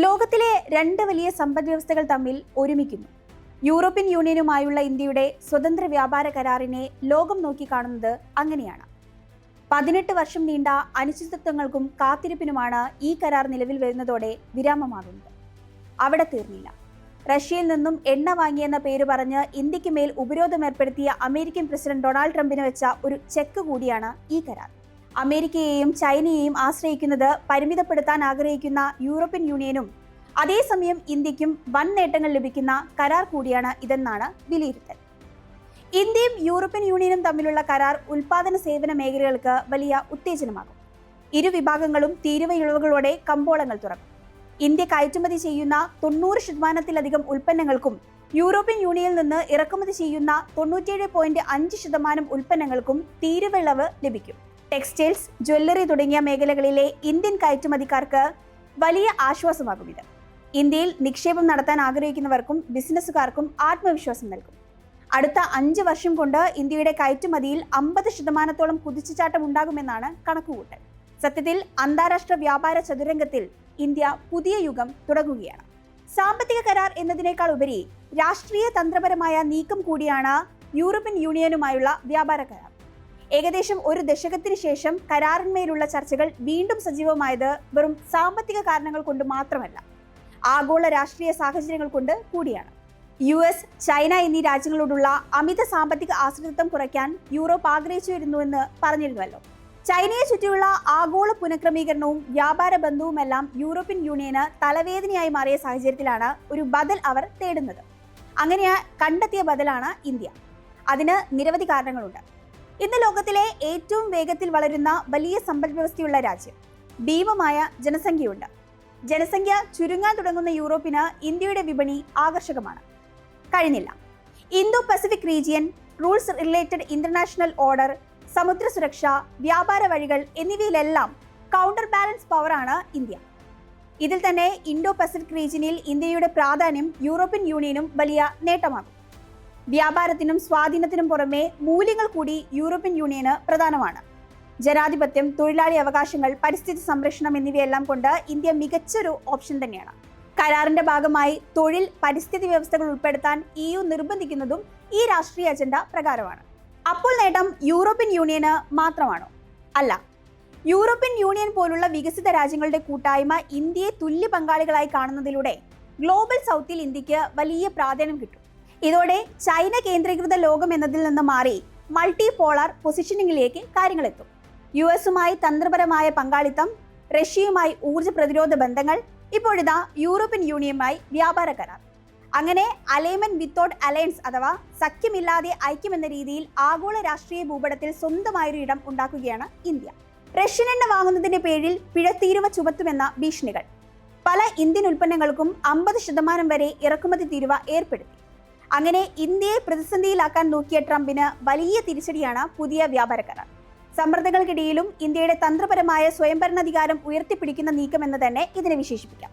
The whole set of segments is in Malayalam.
ലോകത്തിലെ രണ്ട് വലിയ സമ്പദ്വ്യവസ്ഥകൾ തമ്മിൽ ഒരുമിക്കുന്നു. യൂറോപ്യൻ യൂണിയനുമായുള്ള ഇന്ത്യയുടെ സ്വതന്ത്ര വ്യാപാര കരാറിനെ ലോകം നോക്കിക്കാണുന്നത് അങ്ങനെയാണ്. 18 വർഷം നീണ്ട അനിശ്ചിതത്വങ്ങൾക്കും കാത്തിരിപ്പിനുമാണ് ഈ കരാർ നിലവിൽ വരുന്നതോടെ വിരാമമാകുന്നത്. അവിടെ തീർന്നില്ല. റഷ്യയിൽ നിന്നും എണ്ണ വാങ്ങിയെന്ന പേര് പറഞ്ഞ് ഇന്ത്യക്ക് മേൽ ഉപരോധം ഏർപ്പെടുത്തിയ അമേരിക്കൻ പ്രസിഡന്റ് ഡൊണാൾഡ് ട്രംപിന് വെച്ച ഒരു ചെക്ക് കൂടിയാണ് ഈ കരാർ. അമേരിക്കയെയും ചൈനയെയും ആശ്രയിക്കുന്നത് പരിമിതപ്പെടുത്താൻ ആഗ്രഹിക്കുന്ന യൂറോപ്യൻ യൂണിയനും അതേസമയം ഇന്ത്യക്കും വൻ നേട്ടങ്ങൾ ലഭിക്കുന്ന കരാർ കൂടിയാണ് ഇതെന്നാണ് വിലയിരുത്തൽ. ഇന്ത്യയും യൂറോപ്യൻ യൂണിയനും തമ്മിലുള്ള കരാർ ഉൽപാദന സേവന മേഖലകൾക്ക് വലിയ ഉത്തേജനമാകും. ഇരു വിഭാഗങ്ങളും തീരുവയിളവുകളോടെ കമ്പോളങ്ങൾ തുറക്കും. ഇന്ത്യ കയറ്റുമതി ചെയ്യുന്ന 90% ഉൽപ്പന്നങ്ങൾക്കും യൂറോപ്യൻ യൂണിയനിൽ നിന്ന് ഇറക്കുമതി ചെയ്യുന്ന 97.5% ഉൽപ്പന്നങ്ങൾക്കും തീരുവയിളവ് ലഭിക്കും. ടെക്സ്റ്റൈൽസ്, ജ്വല്ലറി തുടങ്ങിയ മേഖലകളിലെ ഇന്ത്യൻ കയറ്റുമതിക്കാർക്ക് വലിയ ആശ്വാസമാകും ഇത്. ഇന്ത്യയിൽ നിക്ഷേപം നടത്താൻ ആഗ്രഹിക്കുന്നവർക്കും ബിസിനസ്സുകാർക്കും ആത്മവിശ്വാസം നൽകും. അടുത്ത 5 വർഷം കൊണ്ട് ഇന്ത്യയുടെ കയറ്റുമതിയിൽ 50% കുതിച്ചുചാട്ടം ഉണ്ടാകുമെന്നാണ് കണക്കുകൂട്ടൽ. സത്യത്തിൽ അന്താരാഷ്ട്ര വ്യാപാര ചതുരംഗത്തിൽ ഇന്ത്യ പുതിയ യുഗം തുടങ്ങുകയാണ്. സാമ്പത്തിക കരാർ എന്നതിനേക്കാൾ ഉപരി രാഷ്ട്രീയ തന്ത്രപരമായ നീക്കം കൂടിയാണ് യൂറോപ്യൻ യൂണിയനുമായുള്ള വ്യാപാര കരാർ. ഏകദേശം ഒരു ദശകത്തിന് ശേഷം കരാറിന്മേലുള്ള ചർച്ചകൾ വീണ്ടും സജീവമായത് വെറും സാമ്പത്തിക കാരണങ്ങൾ കൊണ്ട് മാത്രമല്ല, ആഗോള രാഷ്ട്രീയ സാഹചര്യങ്ങൾ കൊണ്ട് കൂടിയാണ്. US, ചൈന എന്നീ രാജ്യങ്ങളോടുള്ള അമിത സാമ്പത്തിക ആശ്രിതത്വം കുറയ്ക്കാൻ യൂറോപ്പ് ആഗ്രഹിച്ചിരുന്നുവെന്ന് പറഞ്ഞിരുന്നുവല്ലോ. ചൈനയെ ചുറ്റിയുള്ള ആഗോള പുനഃക്രമീകരണവും വ്യാപാര ബന്ധവുമെല്ലാം യൂറോപ്യൻ യൂണിയന് തലവേദനയായി മാറിയ സാഹചര്യത്തിലാണ് ഒരു ബദൽ അവർ തേടുന്നത്. അങ്ങനെ കണ്ടെത്തിയ ബദലാണ് ഇന്ത്യ. അതിന് നിരവധി കാരണങ്ങളുണ്ട്. ഇന്ന് ലോകത്തിലെ ഏറ്റവും വേഗത്തിൽ വളരുന്ന വലിയ സമ്പദ്വ്യവസ്ഥയുള്ള രാജ്യം. ഭീമമായ ജനസംഖ്യയുണ്ട്. ജനസംഖ്യ ചുരുങ്ങാൻ തുടങ്ങുന്ന യൂറോപ്പിന് ഇന്ത്യയുടെ വിപണി ആകർഷകമാണ്. കഴിഞ്ഞില്ല. Indo Pacific region, rules related international order, സമുദ്ര സുരക്ഷ, വ്യാപാര വഴികൾ എന്നിവയിലെല്ലാം കൗണ്ടർ ബാലൻസ് പവറാണ് ഇന്ത്യ. ഇതിൽ തന്നെ ഇന്തോ പസഫിക് റീജിയനിൽ ഇന്ത്യയുടെ പ്രാധാന്യം യൂറോപ്യൻ യൂണിയനും വലിയ നേട്ടമാകും. വ്യാപാരത്തിനും സ്വാധീനത്തിനും പുറമെ മൂല്യങ്ങൾ കൂടി യൂറോപ്യൻ യൂണിയന് പ്രധാനമാണ്. ജനാധിപത്യം, തൊഴിലാളി അവകാശങ്ങൾ, പരിസ്ഥിതി സംരക്ഷണം എന്നിവയെല്ലാം കൊണ്ട് ഇന്ത്യ മികച്ചൊരു ഓപ്ഷൻ തന്നെയാണ്. കരാറിന്റെ ഭാഗമായി തൊഴിൽ, പരിസ്ഥിതി വ്യവസ്ഥകൾ ഉൾപ്പെടുത്താൻ EU നിർബന്ധിക്കുന്നതും ഈ രാഷ്ട്രീയ അജണ്ട പ്രകാരമാണ്. അപ്പോൾ നേട്ടം യൂറോപ്യൻ യൂണിയന് മാത്രമാണോ? അല്ല. യൂറോപ്യൻ യൂണിയൻ പോലുള്ള വികസിത രാജ്യങ്ങളുടെ കൂട്ടായ്മ ഇന്ത്യയെ തുല്യ പങ്കാളികളായി കാണുന്നതിലൂടെ ഗ്ലോബൽ സൗത്തിൽ ഇന്ത്യക്ക് വലിയ പ്രാധാന്യം കിട്ടും. ഇതോടെ ചൈന കേന്ദ്രീകൃത ലോകം എന്നതിൽ നിന്ന് മാറി മൾട്ടി പോളാർ പൊസിഷനിങ്ങിലേക്ക് കാര്യങ്ങളെത്തും. US-ഉമായി തന്ത്രപരമായ പങ്കാളിത്തം, റഷ്യയുമായി ഊർജ്ജ പ്രതിരോധ ബന്ധങ്ങൾ, ഇപ്പോഴിതാ യൂറോപ്യൻ യൂണിയനുമായി വ്യാപാര കരാർ. അങ്ങനെ അലൈൻമെന്റ് വിത്തൗട്ട് അലയൻസ് അഥവാ സഖ്യമില്ലാതെ ഐക്യം എന്ന രീതിയിൽ ആഗോള രാഷ്ട്രീയ ഭൂപടത്തിൽ സ്വന്തമായൊരു ഇടം ഉണ്ടാക്കുകയാണ് ഇന്ത്യ. റഷ്യൻ എണ്ണ വാങ്ങുന്നതിന്റെ പേരിൽ പിഴത്തീരുവ ചുമത്തുമെന്ന ഭീഷണികൾ. പല ഇന്ത്യൻ ഉൽപ്പന്നങ്ങൾക്കും 50% വരെ ഇറക്കുമതി തീരുവ ഏർപ്പെടുത്തി. അങ്ങനെ ഇന്ത്യയെ പ്രതിസന്ധിയിലാക്കാൻ നോക്കിയ ട്രംപിന് വലിയ തിരിച്ചടിയാണ് പുതിയ വ്യാപാര കരാർ. സമ്മർദ്ദങ്ങൾക്കിടയിലും ഇന്ത്യയുടെ തന്ത്രപരമായ സ്വയംഭരണാധികാരം ഉയർത്തിപ്പിടിക്കുന്ന നീക്കമെന്ന് തന്നെ ഇതിനെ വിശേഷിപ്പിക്കാം.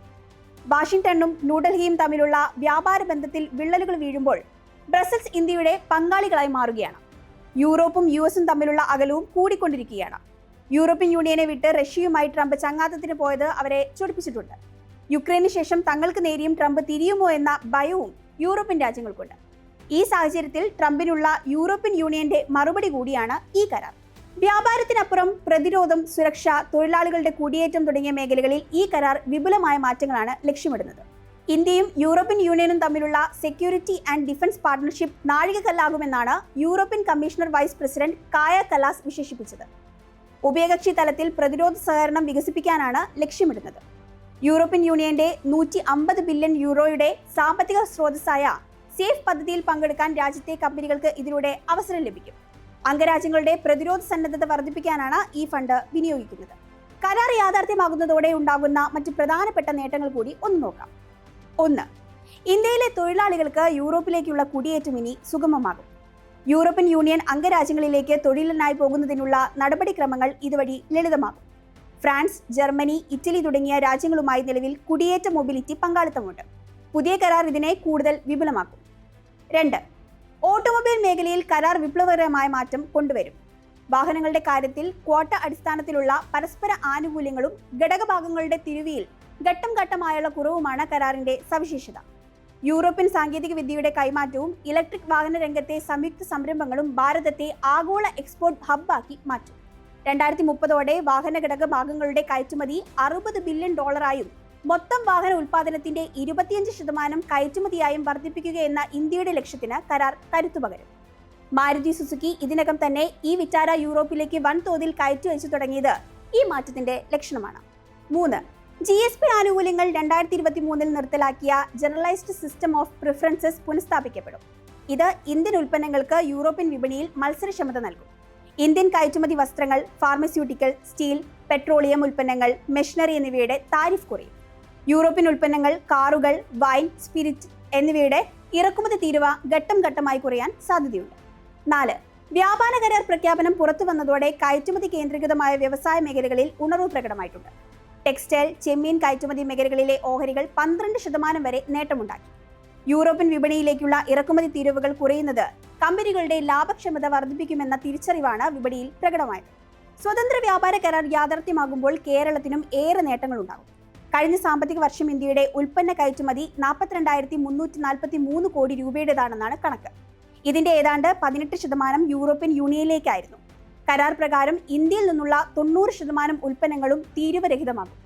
വാഷിംഗ്ടണും ന്യൂഡൽഹിയും തമ്മിലുള്ള വ്യാപാര ബന്ധത്തിൽ വിള്ളലുകൾ വീഴുമ്പോൾ ബ്രസൽസ് ഇന്ത്യയുടെ പങ്കാളികളായി മാറുകയാണ്. യൂറോപ്പും US-ഉം തമ്മിലുള്ള അകലവും കൂടിക്കൊണ്ടിരിക്കുകയാണ്. യൂറോപ്യൻ യൂണിയനെ വിട്ട് റഷ്യയുമായി ട്രംപ് ചങ്ങാത്തത്തിന് പോയത് അവരെ ചൊടിപ്പിച്ചിട്ടുണ്ട്. യുക്രൈന് ശേഷം തങ്ങൾക്ക് നേരിയും ട്രംപ് തിരിയുമോ എന്ന ഭയവും യൂറോപ്യൻ രാജ്യങ്ങൾക്കുണ്ട്. ഈ സാഹചര്യത്തിൽ ട്രംപിനുള്ള യൂറോപ്യൻ യൂണിയന്റെ മറുപടി കൂടിയാണ് ഈ കരാർ. വ്യാപാരത്തിനപ്പുറം പ്രതിരോധം, സുരക്ഷ, തൊഴിലാളികളുടെ കുടിയേറ്റം തുടങ്ങിയ മേഖലകളിൽ ഈ കരാർ വിപുലമായ മാറ്റങ്ങളാണ് ലക്ഷ്യമിടുന്നത്. ഇന്ത്യയും യൂറോപ്യൻ യൂണിയനും തമ്മിലുള്ള സെക്യൂരിറ്റി ആൻഡ് ഡിഫൻസ് പാർട്ണർഷിപ്പ് നാഴികക്കല്ലാകുമെന്നാണ് European commissioner vice president Kaja Kallas വിശേഷിപ്പിച്ചത്. ഉഭയകക്ഷി തലത്തിൽ പ്രതിരോധ സഹകരണം വികസിപ്പിക്കാനാണ് ലക്ഷ്യമിടുന്നത്. യൂറോപ്യൻ യൂണിയന്റെ 150 ബില്യൺ യൂറോയുടെ സാമ്പത്തിക സ്രോതസ്സായ സേഫ് പദ്ധതിയിൽ പങ്കെടുക്കാൻ രാജ്യത്തെ കമ്പനികൾക്ക് ഇതിലൂടെ അവസരം ലഭിക്കും. അംഗരാജ്യങ്ങളുടെ പ്രതിരോധ സന്നദ്ധത വർദ്ധിപ്പിക്കാനാണ് ഈ ഫണ്ട് വിനിയോഗിക്കുന്നത്. കരാർ യാഥാർത്ഥ്യമാകുന്നതോടെ ഉണ്ടാകുന്ന മറ്റ് പ്രധാനപ്പെട്ട നേട്ടങ്ങൾ കൂടി ഒന്ന് നോക്കാം. 1. ഇന്ത്യയിലെ തൊഴിലാളികൾക്ക് യൂറോപ്പിലേക്കുള്ള കുടിയേറ്റം ഇനി സുഗമമാകും. യൂറോപ്യൻ യൂണിയൻ അംഗരാജ്യങ്ങളിലേക്ക് തൊഴിലിനായി പോകുന്നതിനുള്ള നടപടിക്രമങ്ങൾ ഇതുവഴി ലളിതമാകും. ഫ്രാൻസ്, ജർമ്മനി, ഇറ്റലി തുടങ്ങിയ രാജ്യങ്ങളുമായി നിലവിൽ കുടിയേറ്റ മൊബിലിറ്റി പങ്കാളിത്തമുണ്ട്. പുതിയ കരാർ ഇതിനെ കൂടുതൽ വിപുലമാക്കും. 2. ഓട്ടോമൊബൈൽ മേഖലയിൽ കരാർ വിപ്ലവകരമായ മാറ്റം കൊണ്ടുവരും. വാഹനങ്ങളുടെ കാര്യത്തിൽ ക്വാട്ട അടിസ്ഥാനത്തിലുള്ള പരസ്പര ആനുകൂല്യങ്ങളും ഘടകഭാഗങ്ങളുടെ തിരുവിയിൽ ഘട്ടം ഘട്ടമായുള്ള കുറവുമാണ് കരാറിന്റെ സവിശേഷത. യൂറോപ്യൻ സാങ്കേതിക വിദ്യയുടെ കൈമാറ്റവും ഇലക്ട്രിക് വാഹന രംഗത്തെ സംയുക്ത സംരംഭങ്ങളും ഭാരതത്തെ ആഗോള എക്സ്പോർട്ട് ഹബ്ബാക്കി മാറ്റും. 2030 വാഹന ഘടക ഭാഗങ്ങളുടെ കയറ്റുമതി $60 ബില്യൺ മൊത്തം വാഹന ഉൽപ്പാദനത്തിന്റെ 25% കയറ്റുമതിയായും വർദ്ധിപ്പിക്കുകയെന്ന ഇന്ത്യയുടെ ലക്ഷ്യത്തിന് കരാർ കരുത്തുപകരും. മാരുതി സുസുക്കി ഇതിനകം തന്നെ ഈ വിറ്റാര യൂറോപ്പിലേക്ക് വൻതോതിൽ കയറ്റി അയച്ചു തുടങ്ങിയത് ഈ മാറ്റത്തിന്റെ ലക്ഷണമാണ്. 3. GSP ആനുകൂല്യങ്ങൾ 2023 നിർത്തലാക്കിയ ജനറലൈസ്ഡ് സിസ്റ്റം ഓഫ് പ്രിഫറൻസസ് പുനഃസ്ഥാപിക്കപ്പെടും. ഇത് ഇന്ത്യൻ ഉൽപ്പന്നങ്ങൾക്ക് യൂറോപ്യൻ വിപണിയിൽ മത്സരക്ഷമത നൽകും. ഇന്ത്യൻ കയറ്റുമതി വസ്ത്രങ്ങൾ, ഫാർമസ്യൂട്ടിക്കൽ, സ്റ്റീൽ, പെട്രോളിയം ഉൽപ്പന്നങ്ങൾ, മെഷീനറി എന്നിവയുടെ താരിഫ് കുറയും. യൂറോപ്യൻ ഉൽപ്പന്നങ്ങൾ, കാറുകൾ, വൈൻ, സ്പിരിറ്റ് എന്നിവയുടെ ഇറക്കുമതി തീരുവ ഘട്ടം ഘട്ടമായി കുറയാൻ സാധ്യതയുണ്ട്. 4. വ്യാപാര കരാർ പ്രഖ്യാപനം പുറത്തു വന്നതോടെ കയറ്റുമതി കേന്ദ്രീകൃതമായ വ്യവസായ മേഖലകളിൽ ഉണർവ് പ്രകടമായിട്ടുണ്ട്. ടെക്സ്റ്റൈൽ, ചെമ്മീൻ കയറ്റുമതി മേഖലകളിലെ ഓഹരികൾ 12% വരെ നേട്ടമുണ്ടാക്കി. യൂറോപ്യൻ വിപണിയിലേക്കുള്ള ഇറക്കുമതി തീരുവകൾ കുറയുന്നത് കമ്പനികളുടെ ലാഭക്ഷമത വർദ്ധിപ്പിക്കുമെന്ന തിരിച്ചറിവാണ് വിപണിയിൽ പ്രകടമായത്. സ്വതന്ത്ര വ്യാപാര കരാർ യാഥാർത്ഥ്യമാകുമ്പോൾ കേരളത്തിനും ഏറെ നേട്ടങ്ങളുണ്ടാകും. കഴിഞ്ഞ സാമ്പത്തിക വർഷം ഇന്ത്യയുടെ ഉൽപ്പന്ന കയറ്റുമതി 42,343 കോടി രൂപയുടേതാണെന്നാണ് കണക്ക്. ഇതിന്റെ ഏതാണ്ട് 18% യൂറോപ്യൻ യൂണിയനിലേക്കായിരുന്നു. കരാർ പ്രകാരം ഇന്ത്യയിൽ നിന്നുള്ള 90% ഉൽപ്പന്നങ്ങളും തീരുവരഹിതമാകും.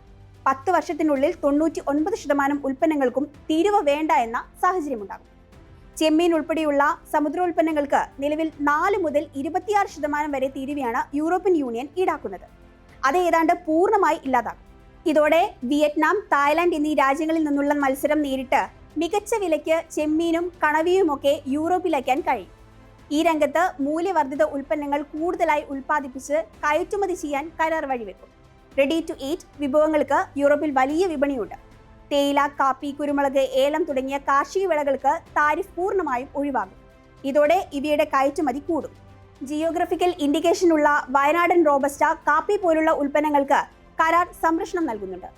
10 വർഷത്തിനുള്ളിൽ 99% ഉൽപ്പന്നങ്ങൾക്കും തീരുവ വേണ്ട എന്ന സാഹചര്യമുണ്ടാകും. ചെമ്മീൻ ഉൾപ്പെടെയുള്ള സമുദ്രോൽപ്പന്നങ്ങൾക്ക് നിലവിൽ 4 മുതൽ 26% വരെ തീരുവയാണ് യൂറോപ്യൻ യൂണിയൻ ഈടാക്കുന്നത്. അത് ഏതാണ്ട് പൂർണ്ണമായി ഇല്ലാതാകും. ഇതോടെ വിയറ്റ്നാം, തായ്ലാന്റ് എന്നീ രാജ്യങ്ങളിൽ നിന്നുള്ള മത്സരം നേരിട്ട് മികച്ച വിലയ്ക്ക് ചെമ്മീനും കണവയുമൊക്കെ യൂറോപ്പിലേക്കാൻ കഴിയും. ഈ രംഗത്ത് മൂല്യവർദ്ധിത ഉൽപ്പന്നങ്ങൾ കൂടുതലായി ഉൽപ്പാദിപ്പിച്ച് കയറ്റുമതി ചെയ്യാൻ കരാർ വഴിവെക്കും. റെഡി ടു ഈറ്റ് വിഭവങ്ങൾക്ക് യൂറോപ്പിൽ വലിയ വിപണിയുണ്ട്. തേയില, കാപ്പി, കുരുമുളക്, ഏലം തുടങ്ങിയ കാർഷിക വിളകൾക്ക് താരിഫ് പൂർണ്ണമായും ഒഴിവാകും. ഇതോടെ ഇവയുടെ കയറ്റുമതി കൂടും. ജിയോഗ്രഫിക്കൽ ഇൻഡിക്കേഷൻ ഉള്ള വയനാടൻ റോബസ്റ്റ, കാപ്പി പോലുള്ള ഉൽപ്പന്നങ്ങൾക്ക് കരാർ സംരക്ഷണം നൽകുന്നുണ്ട്.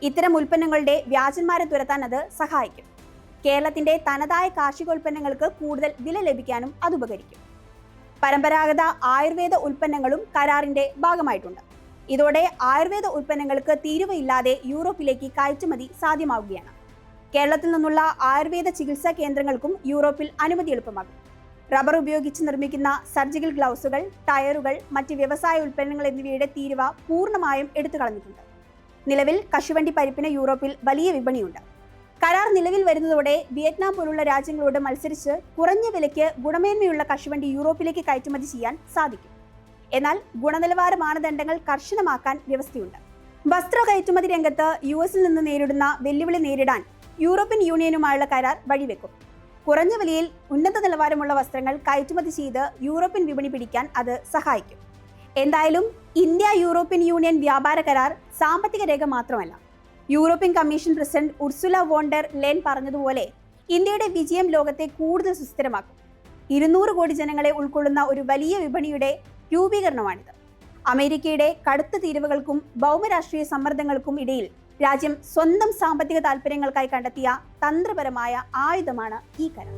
ഇത്തരം ഉൽപ്പന്നങ്ങളുടെ വ്യാജന്മാരെ തുരത്താൻ അത് സഹായിക്കും. കേരളത്തിന്റെ തനതായ കാർഷികോൽപ്പന്നങ്ങൾക്ക് കൂടുതൽ വില ലഭിക്കാനും അത് ഉപകരിക്കും. പരമ്പരാഗത ആയുർവേദ ഉൽപ്പന്നങ്ങളും കരാറിന്റെ ഭാഗമായിട്ടുണ്ട്. ഇതോടെ ആയുർവേദ ഉൽപ്പന്നങ്ങൾക്ക് തീരുവയില്ലാതെ യൂറോപ്പിലേക്ക് കയറ്റുമതി സാധ്യമാവുകയാണ്. കേരളത്തിൽ നിന്നുള്ള ആയുർവേദ ചികിത്സാ കേന്ദ്രങ്ങൾക്കും യൂറോപ്പിൽ അനുമതി എളുപ്പമാകും. റബ്ബർ ഉപയോഗിച്ച് നിർമ്മിക്കുന്ന സർജിക്കൽ ഗ്ലൗസുകൾ, ടയറുകൾ, മറ്റ് വ്യവസായ ഉൽപ്പന്നങ്ങൾ എന്നിവയുടെ തീരുവ പൂർണ്ണമായും എടുത്തു കളഞ്ഞിട്ടുണ്ട്. നിലവിൽ കശുവണ്ടി പരിപ്പിന് യൂറോപ്പിൽ വലിയ വിപണിയുണ്ട്. കരാർ നിലവിൽ വരുന്നതോടെ വിയറ്റ്നാം പോലുള്ള രാജ്യങ്ങളോട് മത്സരിച്ച് കുറഞ്ഞ വിലയ്ക്ക് ഗുണമേന്മയുള്ള കശുവണ്ടി യൂറോപ്പിലേക്ക് കയറ്റുമതി ചെയ്യാൻ സാധിക്കും. എന്നാൽ ഗുണനിലവാര മാനദണ്ഡങ്ങൾ കർശനമാക്കാൻ വ്യവസ്ഥയുണ്ട്. വസ്ത്ര കയറ്റുമതി രംഗത്ത് US നിന്ന് നേരിടുന്ന വെല്ലുവിളി നേരിടാൻ യൂറോപ്യൻ യൂണിയനുമായുള്ള കരാർ വഴിവെക്കും. കുറഞ്ഞ വിലയിൽ ഉന്നത നിലവാരമുള്ള വസ്ത്രങ്ങൾ കയറ്റുമതി ചെയ്ത് യൂറോപ്യൻ വിപണി പിടിക്കാൻ അത് സഹായിക്കും. എന്തായാലും ഇന്ത്യ യൂറോപ്യൻ യൂണിയൻ വ്യാപാര കരാർ സാമ്പത്തിക രേഖ മാത്രമല്ല. European commission president Ursula von der Leyen പറഞ്ഞതുപോലെ ഇന്ത്യയുടെ വിജയം ലോകത്തെ കൂടുതൽ സുസ്ഥിരമാക്കും. 200 കോടി ജനങ്ങളെ ഉൾക്കൊള്ളുന്ന ഒരു വലിയ വിപണിയുടെ രൂപീകരണമാണിത്. അമേരിക്കയുടെ കടുത്ത തീരുവകൾക്കും ഭൗമരാഷ്ട്രീയ സമ്മർദ്ദങ്ങൾക്കും ഇടയിൽ രാജ്യം സ്വന്തം സാമ്പത്തിക താൽപ്പര്യങ്ങൾക്കായി കണ്ടെത്തിയ തന്ത്രപരമായ ആയുധമാണ് ഈ കരാർ.